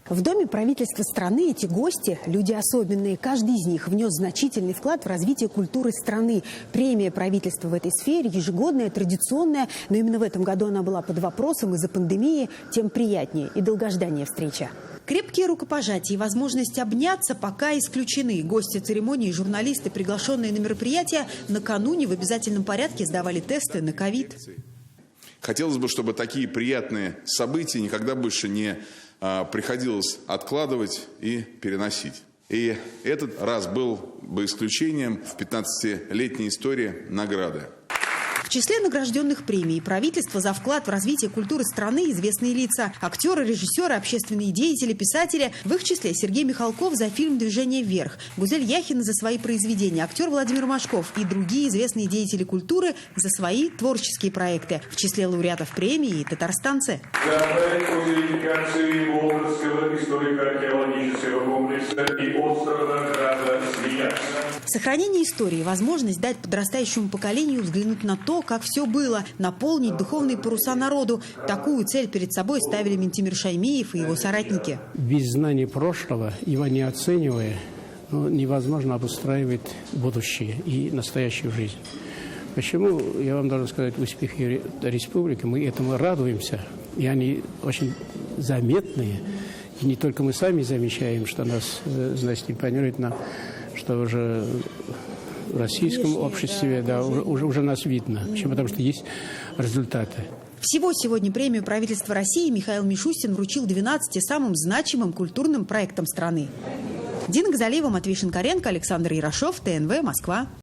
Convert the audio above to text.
В Доме правительства страны эти гости – люди особенные. Каждый из них внес значительный вклад в развитие культуры страны. Премия правительства в этой сфере ежегодная, традиционная, но именно в этом году она была под вопросом из-за пандемии, тем приятнее и долгожданнее встреча. Крепкие рукопожатия и возможность обняться пока исключены. Гости церемонии и журналисты, приглашенные на мероприятие, накануне в обязательном порядке сдавали тесты на ковид. Хотелось бы, чтобы такие приятные события никогда больше не приходилось откладывать и переносить. И этот раз был бы исключением в 15-летней истории награды. В числе награжденных премий правительства за вклад в развитие культуры страны известные лица. Актеры, режиссеры, общественные деятели, писатели. В их числе Сергей Михалков за фильм «Движение вверх», Гузель Яхина за свои произведения, актер Владимир Машков и другие известные деятели культуры за свои творческие проекты. В числе лауреатов премии и татарстанцы. За проект музеификации Волжского историко-археологического комплекса и острова града Свияжска. Сохранение истории, возможность дать подрастающему поколению взглянуть на то, как все было, наполнить духовные паруса народу. Такую цель перед собой ставили Ментимир Шаймиев и его соратники. Без знания прошлого, его не оценивая, невозможно обустраивать будущее и настоящую жизнь. Почему, я вам должен сказать, успехи республики, мы этому радуемся, и они очень заметные. И не только мы сами замечаем, что нас, значит, импонирует нам, что уже в российском обществе, да, уже нас видно. Почему? Потому что есть результаты. Всего сегодня премию правительства России Михаил Мишустин вручил 12 самым значимым культурным проектам страны. Дина Газалиева, Матвей Шинкаренко, Александр Ярошов, ТНВ, Москва.